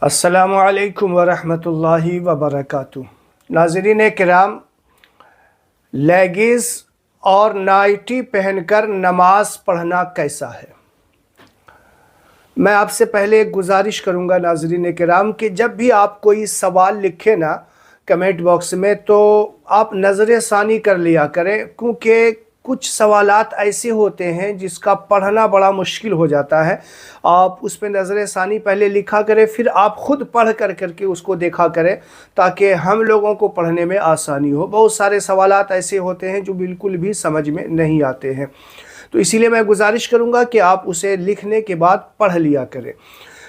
السلام علیکم ورحمۃ اللہ وبرکاتہ۔ ناظرین کرام، لیگز اور نائٹی پہن کر نماز پڑھنا کیسا ہے؟ میں آپ سے پہلے ایک گزارش کروں گا ناظرین کرام کہ جب بھی آپ کوئی سوال لکھیں نا کمنٹ باکس میں تو آپ نظر ثانی کر لیا کریں، کیونکہ کچھ سوالات ایسے ہوتے ہیں جس کا پڑھنا بڑا مشکل ہو جاتا ہے۔ آپ اس پہ نظر ثانی پہلے لکھا کریں، پھر آپ خود پڑھ کر کے اس کو دیکھا کریں تاکہ ہم لوگوں کو پڑھنے میں آسانی ہو۔ بہت سارے سوالات ایسے ہوتے ہیں جو بالکل بھی سمجھ میں نہیں آتے ہیں، تو اسی لیے میں گزارش کروں گا کہ آپ اسے لکھنے کے بعد پڑھ لیا کریں۔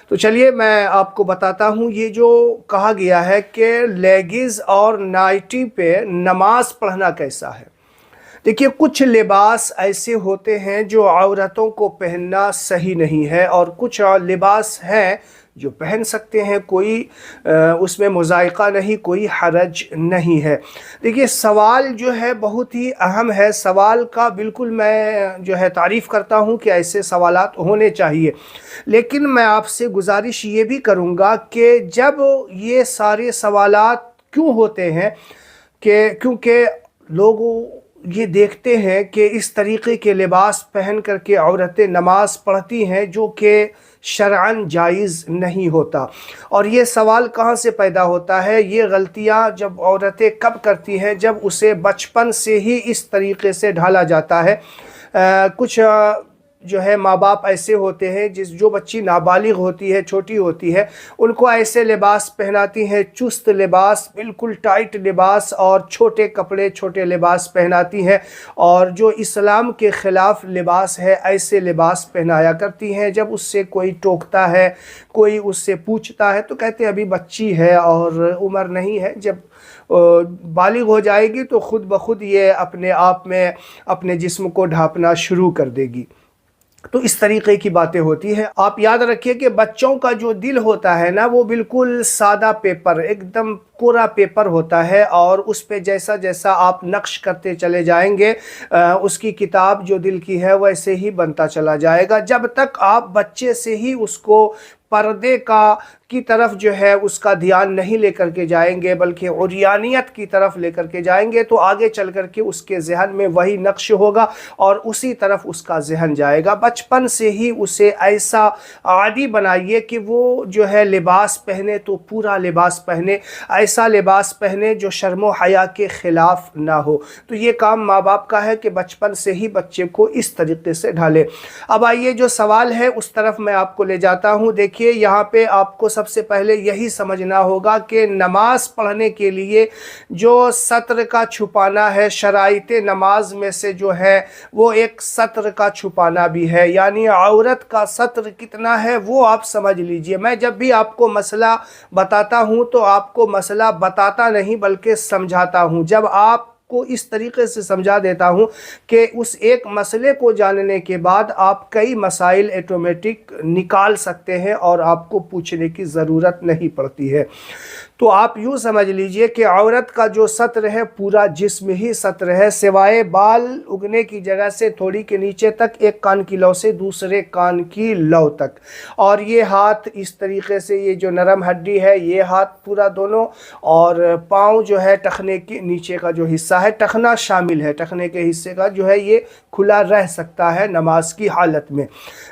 تو چلیے میں آپ کو بتاتا ہوں، یہ جو کہا گیا ہے کہ لیگز اور نائٹی پہ نماز پڑھنا کیسا ہے۔ دیکھیے، کچھ لباس ایسے ہوتے ہیں جو عورتوں کو پہننا صحیح نہیں ہے، اور کچھ لباس ہیں جو پہن سکتے ہیں، کوئی اس میں مضائقہ نہیں، کوئی حرج نہیں ہے۔ دیکھیے، سوال جو ہے بہت ہی اہم ہے، سوال کا بالکل میں جو ہے تعریف کرتا ہوں کہ ایسے سوالات ہونے چاہیے، لیکن میں آپ سے گزارش یہ بھی کروں گا کہ جب یہ سارے سوالات کیوں ہوتے ہیں کیونکہ لوگوں یہ دیکھتے ہیں کہ اس طریقے کے لباس پہن کر کے عورتیں نماز پڑھتی ہیں جو کہ شرعاً جائز نہیں ہوتا۔ اور یہ سوال کہاں سے پیدا ہوتا ہے؟ یہ غلطیاں جب عورتیں کب کرتی ہیں؟ جب اسے بچپن سے ہی اس طریقے سے ڈھالا جاتا ہے۔ کچھ جو ہے ماں باپ ایسے ہوتے ہیں جو بچی نابالغ ہوتی ہے، چھوٹی ہوتی ہے، ان کو ایسے لباس پہناتی ہیں، چست لباس، بالکل ٹائٹ لباس اور چھوٹے کپڑے، چھوٹے لباس پہناتی ہیں، اور جو اسلام کے خلاف لباس ہے ایسے لباس پہنایا کرتی ہیں۔ جب اس سے کوئی ٹوکتا ہے، کوئی اس سے پوچھتا ہے تو کہتے ہیں ابھی بچی ہے اور عمر نہیں ہے، جب بالغ ہو جائے گی تو خود بخود یہ اپنے آپ میں اپنے جسم کو ڈھانپنا شروع کر دے گی۔ تو اس طریقے کی باتیں ہوتی ہیں۔ آپ یاد رکھیے کہ بچوں کا جو دل ہوتا ہے نا، وہ بالکل سادہ پیپر، ایک دم کوڑا پیپر ہوتا ہے، اور اس پہ جیسا جیسا آپ نقش کرتے چلے جائیں گے اس کی کتاب جو دل کی ہے ویسے ہی بنتا چلا جائے گا۔ جب تک آپ بچے سے ہی اس کو پردے کی طرف جو ہے اس کا دھیان نہیں لے کر کے جائیں گے، بلکہ عریانیت کی طرف لے کر کے جائیں گے، تو آگے چل کر کے اس کے ذہن میں وہی نقش ہوگا اور اسی طرف اس کا ذہن جائے گا۔ بچپن سے ہی اسے ایسا عادی بنائیے کہ وہ جو ہے لباس پہنے تو پورا لباس پہنے، ایسا لباس پہنے جو شرم و حیا کے خلاف نہ ہو۔ تو یہ کام ماں باپ کا ہے کہ بچپن سے ہی بچے کو اس طریقے سے ڈھالے۔ اب آئیے جو سوال ہے اس طرف میں آپ کو لے جاتا ہوں۔ دیکھیے، یہاں پہ آپ کو سب سے پہلے یہی سمجھنا ہوگا کہ نماز پڑھنے کے لیے جو سطر کا چھپانا ہے، شرائط نماز میں سے جو ہے وہ ایک سطر کا چھپانا بھی ہے، یعنی عورت کا سطر کتنا ہے وہ آپ سمجھ لیجئے۔ میں جب بھی آپ کو مسئلہ بتاتا ہوں تو آپ کو مسئلہ بتاتا نہیں بلکہ سمجھاتا ہوں۔ جب آپ کو اس طریقے سے سمجھا دیتا ہوں کہ اس ایک مسئلے کو جاننے کے بعد آپ کئی مسائل آٹومیٹک نکال سکتے ہیں اور آپ کو پوچھنے کی ضرورت نہیں پڑتی ہے۔ تو آپ یوں سمجھ لیجئے کہ عورت کا جو سطر ہے پورا جسم ہی سطر ہے، سوائے بال اگنے کی جگہ سے تھوڑی کے نیچے تک، ایک کان کی لو سے دوسرے کان کی لو تک، اور یہ ہاتھ اس طریقے سے، یہ جو نرم ہڈی ہے یہ ہاتھ پورا دونوں، اور پاؤں جو ہے ٹخنے کے نیچے کا جو حصہ ہے، ٹخنا شامل ہے، ٹخنے کے حصے کا جو ہے یہ کھلا رہ سکتا ہے نماز کی حالت میں۔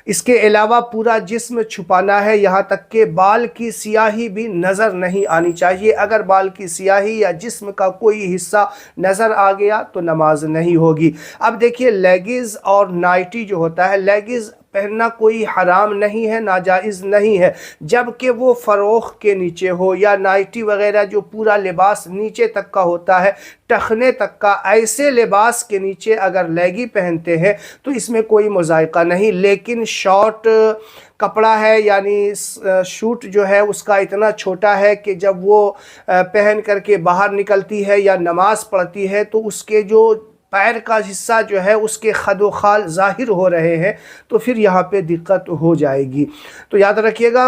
اس کے علاوہ پورا جسم چھپانا ہے، یہاں تک کہ بال کی سیاہی بھی نظر نہیں آنی چاہیے۔ اگر بال کی سیاہی یا جسم کا کوئی حصہ نظر آ گیا تو نماز نہیں ہوگی۔ اب دیکھیے، لیگز اور نائٹی جو ہوتا ہے، لیگز پہننا کوئی حرام نہیں ہے، ناجائز نہیں ہے، جبکہ وہ فروخ کے نیچے ہو، یا نائٹی وغیرہ جو پورا لباس نیچے تک کا ہوتا ہے، ٹخنے تک کا، ایسے لباس کے نیچے اگر لیگی پہنتے ہیں تو اس میں کوئی مضائقہ نہیں۔ لیکن شارٹ کپڑا ہے، یعنی شوٹ جو ہے اس کا اتنا چھوٹا ہے کہ جب وہ پہن کر کے باہر نکلتی ہے یا نماز پڑھتی ہے تو اس کے جو پیر کا حصہ جو ہے اس کے خد و خال ظاہر ہو رہے ہیں، تو پھر یہاں پہ دقت ہو جائے گی۔ تو یاد رکھیے گا،